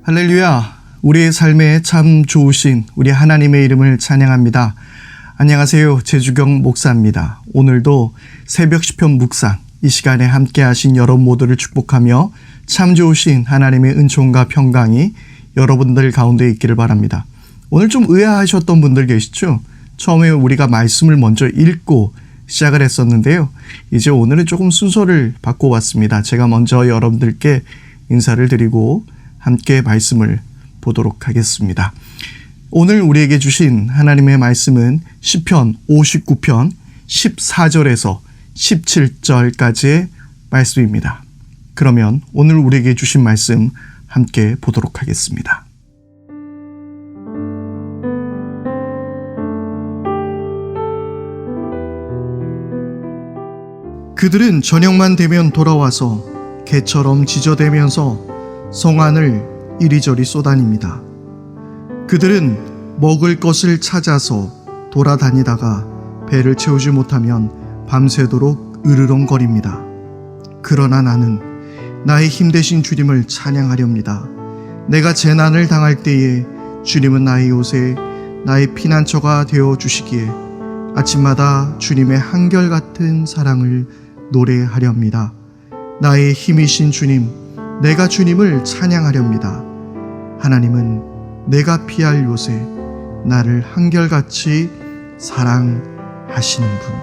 할렐루야! 우리의 삶에 참 좋으신 우리 하나님의 이름을 찬양합니다. 안녕하세요. 제주경 목사입니다. 오늘도 새벽 시편 묵상 이 시간에 함께 하신 여러분 모두를 축복하며 참 좋으신 하나님의 은총과 평강이 여러분들 가운데 있기를 바랍니다. 오늘 좀 의아하셨던 분들 계시죠? 처음에 우리가 말씀을 먼저 읽고 시작을 했었는데요. 이제 오늘은 조금 순서를 바꿔왔습니다. 제가 먼저 여러분들께 인사를 드리고 함께 말씀을 보도록 하겠습니다. 오늘 우리에게 주신 하나님의 말씀은 시편 59편 14절에서 17절까지의 말씀입니다. 그러면 오늘 우리에게 주신 말씀 함께 보도록 하겠습니다. 그들은 저녁만 되면 돌아와서 개처럼 지저대면서 성안을 이리저리 쏘다닙니다. 그들은 먹을 것을 찾아서 돌아다니다가 배를 채우지 못하면 밤새도록 으르렁거립니다. 그러나 나는 나의 힘 되신 주님을 찬양하렵니다. 내가 재난을 당할 때에 주님은 나의 요새, 나의 피난처가 되어주시기에 아침마다 주님의 한결같은 사랑을 노래하렵니다. 나의 힘이신 주님, 내가 주님을 찬양하렵니다. 하나님은 내가 피할 요새, 나를 한결같이 사랑하시는 분.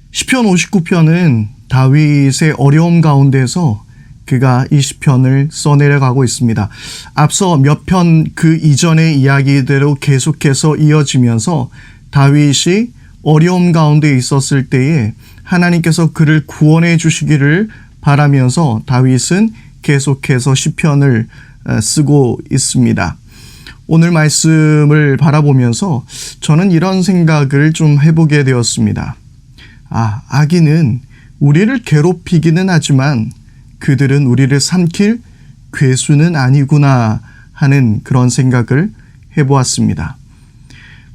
시편 59편은 다윗의 어려움 가운데서 그가 이 시편을 써내려가고 있습니다. 앞서 몇 편 그 이전의 이야기대로 계속해서 이어지면서 다윗이 어려움 가운데 있었을 때에 하나님께서 그를 구원해 주시기를 바라면서 다윗은 계속해서 시편을 쓰고 있습니다. 오늘 말씀을 바라보면서 저는 이런 생각을 좀 해보게 되었습니다. 악인은 우리를 괴롭히기는 하지만 그들은 우리를 삼킬 괴수는 아니구나 하는 그런 생각을 해보았습니다.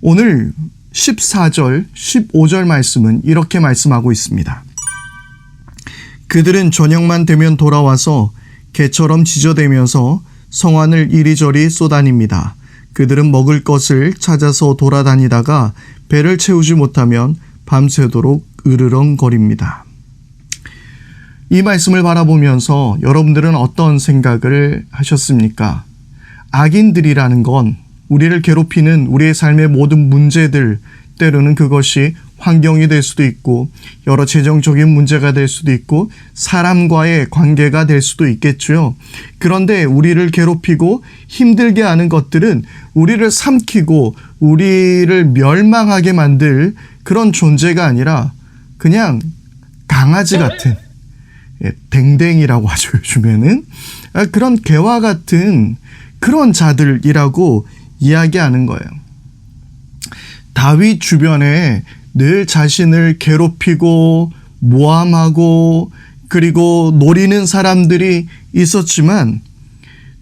오늘 14절, 15절 말씀은 이렇게 말씀하고 있습니다. 그들은 저녁만 되면 돌아와서 개처럼 지저대면서 성안을 이리저리 쏘다닙니다. 그들은 먹을 것을 찾아서 돌아다니다가 배를 채우지 못하면 밤새도록 으르렁거립니다. 이 말씀을 바라보면서 여러분들은 어떤 생각을 하셨습니까? 악인들이라는 건 우리를 괴롭히는 우리의 삶의 모든 문제들, 때로는 그것이 환경이 될 수도 있고 여러 재정적인 문제가 될 수도 있고 사람과의 관계가 될 수도 있겠죠. 그런데 우리를 괴롭히고 힘들게 하는 것들은 우리를 삼키고 우리를 멸망하게 만들 그런 존재가 아니라 그냥 강아지 같은, 댕댕이라고 하죠, 요즘에는. 그런 개와 같은 그런 자들이라고 이야기하는 거예요. 다윗 주변에 늘 자신을 괴롭히고 모함하고 그리고 노리는 사람들이 있었지만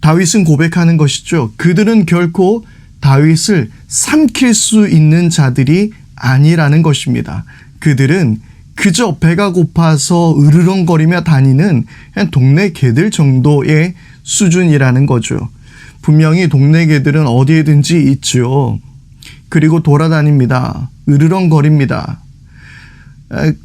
다윗은 고백하는 것이죠. 그들은 결코 다윗을 삼킬 수 있는 자들이 아니라는 것입니다. 그들은 그저 배가 고파서 으르렁거리며 다니는 그냥 동네 개들 정도의 수준이라는 거죠. 분명히 동네 개들은 어디에든지 있죠. 그리고 돌아다닙니다. 으르렁거립니다.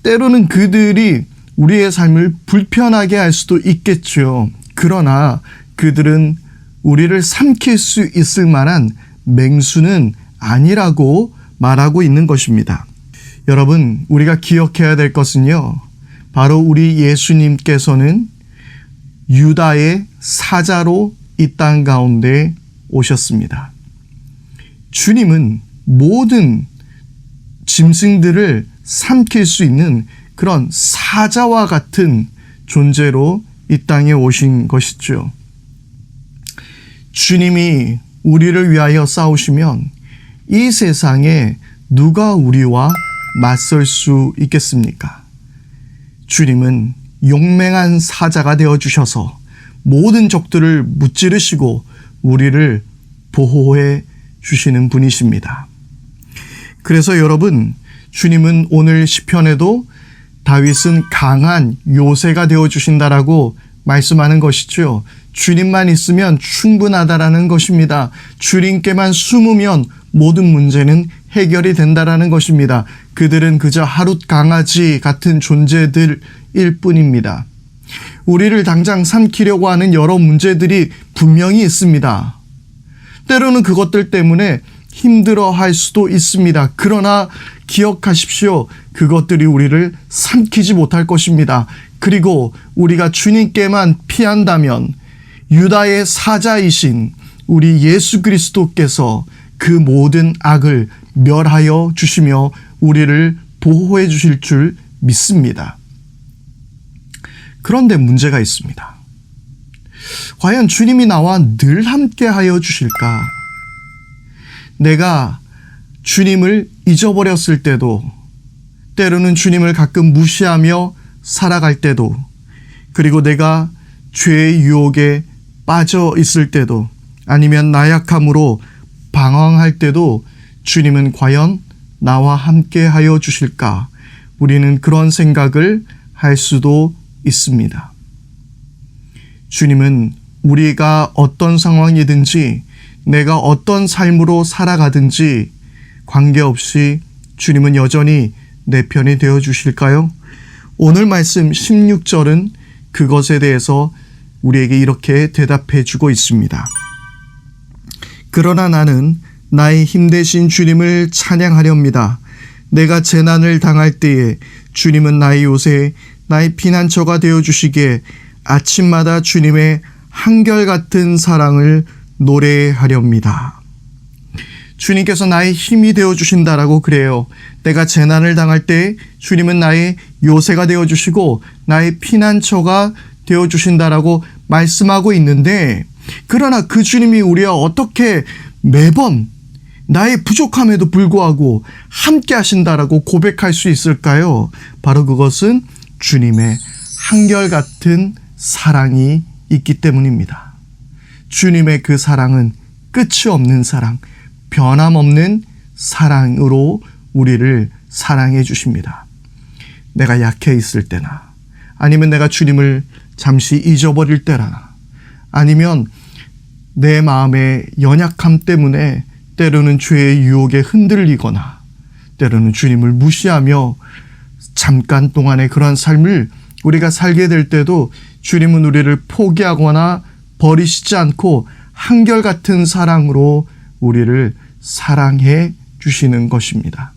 때로는 그들이 우리의 삶을 불편하게 할 수도 있겠죠. 그러나 그들은 우리를 삼킬 수 있을 만한 맹수는 아니라고 말하고 있는 것입니다. 여러분, 우리가 기억해야 될 것은요, 바로 우리 예수님께서는 유다의 사자로 이 땅 가운데 오셨습니다. 주님은 모든 짐승들을 삼킬 수 있는 그런 사자와 같은 존재로 이 땅에 오신 것이죠. 주님이 우리를 위하여 싸우시면 이 세상에 누가 우리와 맞설 수 있겠습니까? 주님은 용맹한 사자가 되어주셔서 모든 적들을 무찌르시고 우리를 보호해 주시는 분이십니다. 그래서 여러분, 주님은 오늘 시편에도 다윗은 강한 요새가 되어주신다라고 말씀하는 것이죠. 주님만 있으면 충분하다라는 것입니다. 주님께만 숨으면 모든 문제는 해결이 된다라는 것입니다. 그들은 그저 하룻 강아지 같은 존재들일 뿐입니다. 우리를 당장 삼키려고 하는 여러 문제들이 분명히 있습니다. 때로는 그것들 때문에 힘들어할 수도 있습니다. 그러나 기억하십시오. 그것들이 우리를 삼키지 못할 것입니다. 그리고 우리가 주님께만 피한다면 유다의 사자이신 우리 예수 그리스도께서 그 모든 악을 멸하여 주시며 우리를 보호해 주실 줄 믿습니다. 그런데 문제가 있습니다. 과연 주님이 나와 늘 함께 하여 주실까? 내가 주님을 잊어버렸을 때도, 때로는 주님을 가끔 무시하며 살아갈 때도, 그리고 내가 죄의 유혹에 빠져 있을 때도, 아니면 나약함으로 방황할 때도 주님은 과연 나와 함께 하여 주실까? 우리는 그런 생각을 할 수도 있습니다. 주님은 우리가 어떤 상황이든지 내가 어떤 삶으로 살아가든지 관계없이 주님은 여전히 내 편이 되어 주실까요? 오늘 말씀 16절은 그것에 대해서 우리에게 이렇게 대답해 주고 있습니다. 그러나 나는 나의 힘되신 주님을 찬양하렵니다. 내가 재난을 당할 때에 주님은 나의 요새, 나의 피난처가 되어 주시기에 아침마다 주님의 한결같은 사랑을 노래하렵니다. 주님께서 나의 힘이 되어 주신다라고 그래요. 내가 재난을 당할 때 주님은 나의 요새가 되어 주시고 나의 피난처가 되어 주신다라고 말씀하고 있는데, 그러나 그 주님이 우리와 어떻게 매번 나의 부족함에도 불구하고 함께 하신다라고 고백할 수 있을까요? 바로 그것은 주님의 한결같은 사랑이 있기 때문입니다. 주님의 그 사랑은 끝이 없는 사랑, 변함없는 사랑으로 우리를 사랑해 주십니다. 내가 약해 있을 때나, 아니면 내가 주님을 잠시 잊어버릴 때나, 아니면 내 마음의 연약함 때문에 때로는 죄의 유혹에 흔들리거나, 때로는 주님을 무시하며 잠깐 동안의 그런 삶을 우리가 살게 될 때도 주님은 우리를 포기하거나 버리시지 않고 한결같은 사랑으로 우리를 사랑해 주시는 것입니다.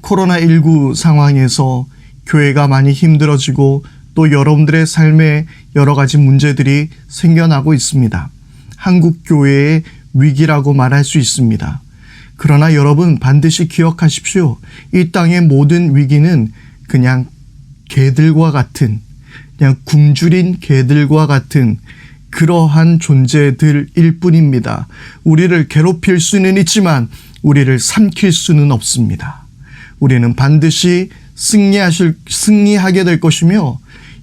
코로나19 상황에서 교회가 많이 힘들어지고 또 여러분들의 삶에 여러 가지 문제들이 생겨나고 있습니다. 한국 교회의 위기라고 말할 수 있습니다. 그러나 여러분 반드시 기억하십시오. 이 땅의 모든 위기는 그냥 개들과 같은, 그냥 굶주린 개들과 같은 그러한 존재들일 뿐입니다. 우리를 괴롭힐 수는 있지만 우리를 삼킬 수는 없습니다. 우리는 반드시 승리하게 될 것이며,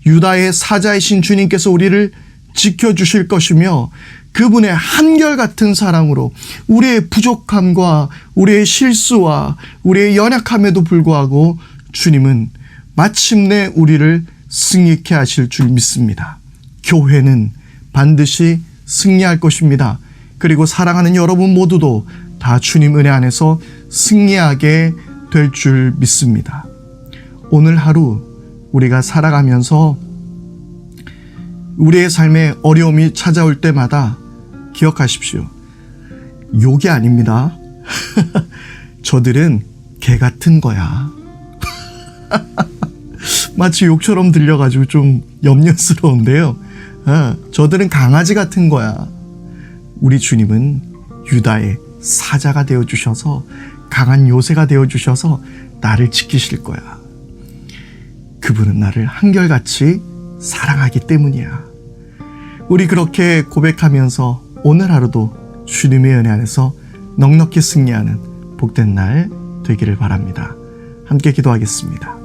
유다의 사자이신 주님께서 우리를 지켜주실 것이며, 그분의 한결같은 사랑으로 우리의 부족함과 우리의 실수와 우리의 연약함에도 불구하고 주님은 마침내 우리를 승리케 하실 줄 믿습니다. 교회는 반드시 승리할 것입니다. 그리고 사랑하는 여러분 모두도 다 주님 은혜 안에서 승리하게 될 줄 믿습니다. 오늘 하루 우리가 살아가면서 우리의 삶에 어려움이 찾아올 때마다 기억하십시오. 욕이 아닙니다. 저들은 개 같은 거야. 마치 욕처럼 들려가지고 좀 염려스러운데요. 저들은 강아지 같은 거야. 우리 주님은 유다의 사자가 되어주셔서, 강한 요새가 되어주셔서 나를 지키실 거야. 그분은 나를 한결같이 사랑하기 때문이야. 우리 그렇게 고백하면서 오늘 하루도 주님의 은혜 안에서 넉넉히 승리하는 복된 날 되기를 바랍니다. 함께 기도하겠습니다.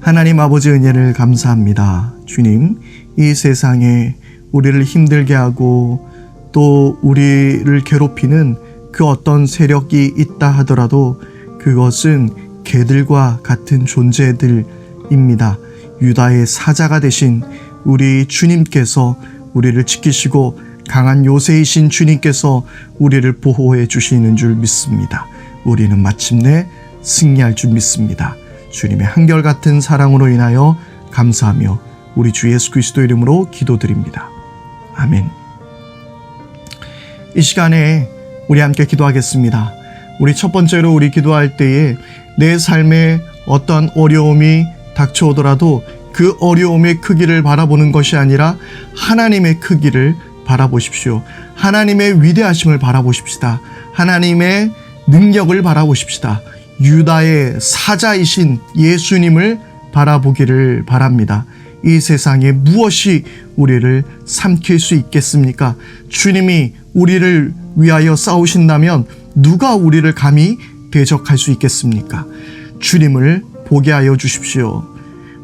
하나님 아버지 은혜를 감사합니다. 주님, 이 세상에 우리를 힘들게 하고 또 우리를 괴롭히는 그 어떤 세력이 있다 하더라도 그것은 개들과 같은 존재들입니다. 유다의 사자가 되신 우리 주님께서 우리를 지키시고 강한 요새이신 주님께서 우리를 보호해 주시는 줄 믿습니다. 우리는 마침내 승리할 줄 믿습니다. 주님의 한결같은 사랑으로 인하여 감사하며 우리 주 예수 그리스도 이름으로 기도드립니다. 아멘. 이 시간에 우리 함께 기도하겠습니다. 우리 첫 번째로 우리 기도할 때에 내 삶에 어떠한 어려움이 닥쳐오더라도 그 어려움의 크기를 바라보는 것이 아니라 하나님의 크기를 바라보십시오. 하나님의 위대하심을 바라보십시다. 하나님의 능력을 바라보십시다. 유다의 사자이신 예수님을 바라보기를 바랍니다. 이 세상에 무엇이 우리를 삼킬 수 있겠습니까? 주님이 우리를 위하여 싸우신다면 누가 우리를 감히 대적할 수 있겠습니까? 주님을 보게 하여 주십시오.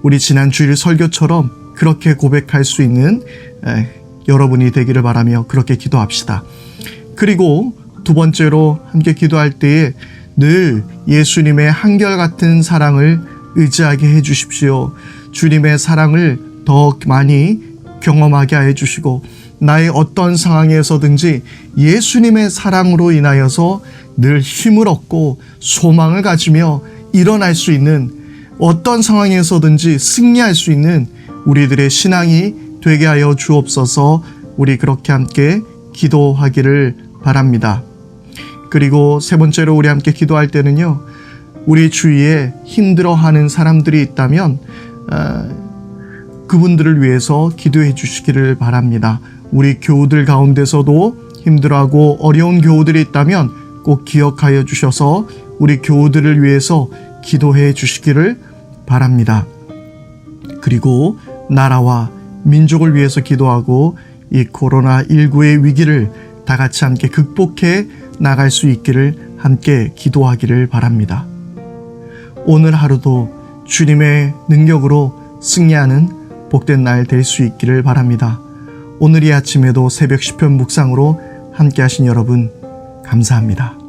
우리 지난 주일 설교처럼 그렇게 고백할 수 있는 여러분이 되기를 바라며 그렇게 기도합시다. 그리고 두 번째로 함께 기도할 때에 늘 예수님의 한결같은 사랑을 의지하게 해 주십시오. 주님의 사랑을 더 많이 경험하게 해 주시고 나의 어떤 상황에서든지 예수님의 사랑으로 인하여서 늘 힘을 얻고 소망을 가지며 일어날 수 있는 어떤 상황에서든지 승리할 수 있는 우리들의 신앙이 되게 하여 주옵소서. 우리 그렇게 함께 기도하기를 바랍니다. 그리고 세 번째로 우리 함께 기도할 때는요, 우리 주위에 힘들어하는 사람들이 있다면 그분들을 위해서 기도해 주시기를 바랍니다. 우리 교우들 가운데서도 힘들어하고 어려운 교우들이 있다면 꼭 기억하여 주셔서 우리 교우들을 위해서 기도해 주시기를 바랍니다. 그리고 나라와 민족을 위해서 기도하고 이 코로나19의 위기를 다 같이 함께 극복해 나갈 수 있기를 함께 기도하기를 바랍니다. 오늘 하루도 주님의 능력으로 승리하는 복된 날 될 수 있기를 바랍니다. 오늘 이 아침에도 새벽 시편 묵상으로 함께 하신 여러분 감사합니다.